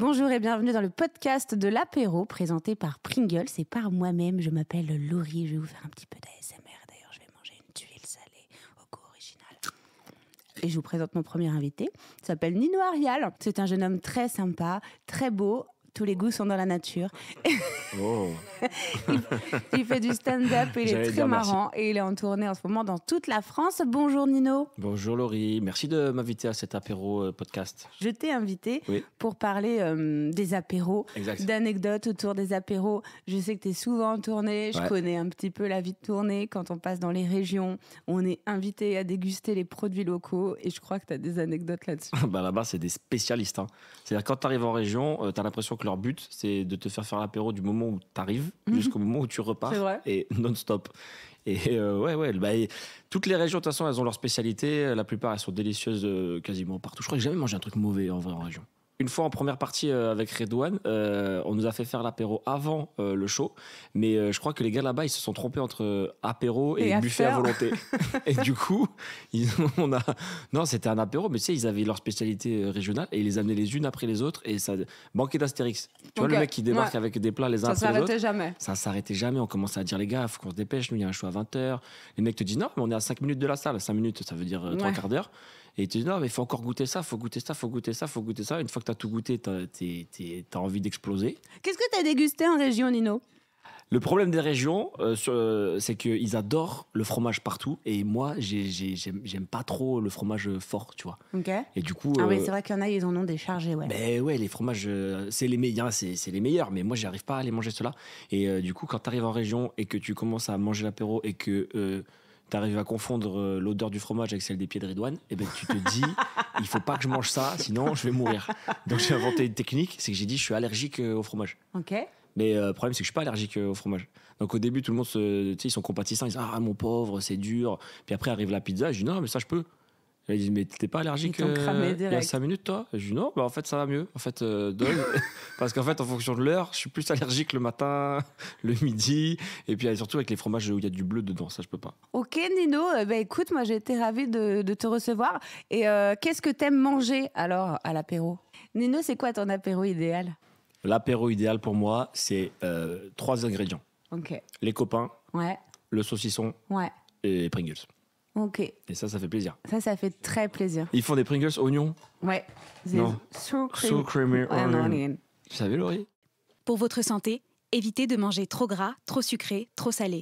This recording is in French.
Bonjour et bienvenue dans le podcast de l'apéro présenté par Pringles et par moi-même. Je m'appelle Laurie, je vais vous faire un petit peu d'ASMR. D'ailleurs, je vais manger une tuile salée au goût original. Et je vous présente mon premier invité. Il s'appelle Nino Arial. C'est un jeune homme très sympa, très beau. Tous les goûts sont dans la nature. Oh. Il fait du stand-up, il J'allais est très dire marrant et il est en tournée en ce moment dans toute la France. Bonjour Nino. Bonjour Laurie, merci de m'inviter à cet apéro podcast. Je t'ai invité Oui. pour parler des apéros, Exact. d'anecdotes autour des apéros. Je sais que tu es souvent en tournée, je Ouais. connais un petit peu la vie de tournée. Quand on passe dans les régions, on est invité à déguster les produits locaux et je crois que tu as des anecdotes là-dessus. Bah, là-bas, c'est des spécialistes. Hein. C'est-à-dire, quand tu arrives en région, tu as l'impression que leur but, c'est de te faire l'apéro du moment où tu arrives jusqu'au moment où tu repars. C'est vrai. Et non-stop. Et et toutes les régions, de toute façon, elles ont leur spécialité. La plupart, elles sont délicieuses quasiment partout. Je crois que j'ai jamais mangé un truc mauvais en vrai en région. Une fois en première partie avec Redouane, on nous a fait faire l'apéro avant le show, mais je crois que les gars là-bas ils se sont trompés entre apéro et Et buffet after. à volonté. Et du coup, non, c'était un apéro, mais tu sais, ils avaient leur spécialité régionale et ils les amenaient les unes après les autres et ça manquait d'Astérix. Tu vois Ok. le mec qui débarque Ouais. avec des plats les uns Ça après les autres. s'arrêtait jamais. Ça s'arrêtait jamais, on commençait à dire les gars, faut qu'on se dépêche, nous il y a un show à 20h. Les mecs te disent non, mais on est à 5 minutes de la salle. 5 minutes, ça veut dire 3 Ouais. quarts d'heure. Et ils te disent non, mais il faut encore goûter ça, faut goûter ça, faut goûter ça, faut goûter ça. Une fois que tu as tout goûté, t'as envie d'exploser. Qu'est-ce que tu as dégusté en région, Nino? Le problème des régions, c'est qu'ils adorent le fromage partout. Et moi, j'aime pas trop le fromage fort, tu vois. Ok. Et du coup. Ah oui, c'est vrai qu'il y en a, ils en ont déchargé, ouais. Ben ouais, les fromages, c'est les meilleurs, c'est les meilleurs, mais moi, j'arrive pas à les manger ceux-là. Et du coup, quand tu arrives en région et que tu commences à manger l'apéro et que tu arrives à confondre l'odeur du fromage avec celle des pieds de Redouane, et ben tu te dis, il faut pas que je mange ça, sinon je vais mourir. Donc j'ai inventé une technique, c'est que j'ai dit, je suis allergique au fromage. Ok. Mais le problème, c'est que je suis pas allergique au fromage. Donc au début, tout le monde, ils sont compatissants, ils disent, ah mon pauvre, c'est dur. Puis après arrive la pizza, je dis, non, mais ça je peux. Ils disent, mais t'es pas allergique Ils t'ont cramé il y a direct. 5 minutes, toi? Je dis, non, bah, en fait, ça va mieux. En fait, donne. Parce qu'en fait, en fonction de l'heure, je suis plus allergique le matin, le midi, et puis surtout avec les fromages où il y a du bleu dedans, ça, je peux pas. Ok Nino, écoute, moi j'ai été ravie de te recevoir. Et qu'est-ce que t'aimes manger alors à l'apéro? Nino, c'est quoi ton apéro idéal? L'apéro idéal pour moi, c'est 3 ingrédients. Ok. Les copains, Ouais, le saucisson ouais. et Pringles. Ok. Et ça fait plaisir. Ça fait très plaisir. Ils font des Pringles oignons. Ouais. Non. So So creamy onion. onion. Tu savais, Laurie? Pour votre santé, évitez de manger trop gras, trop sucré, trop salé.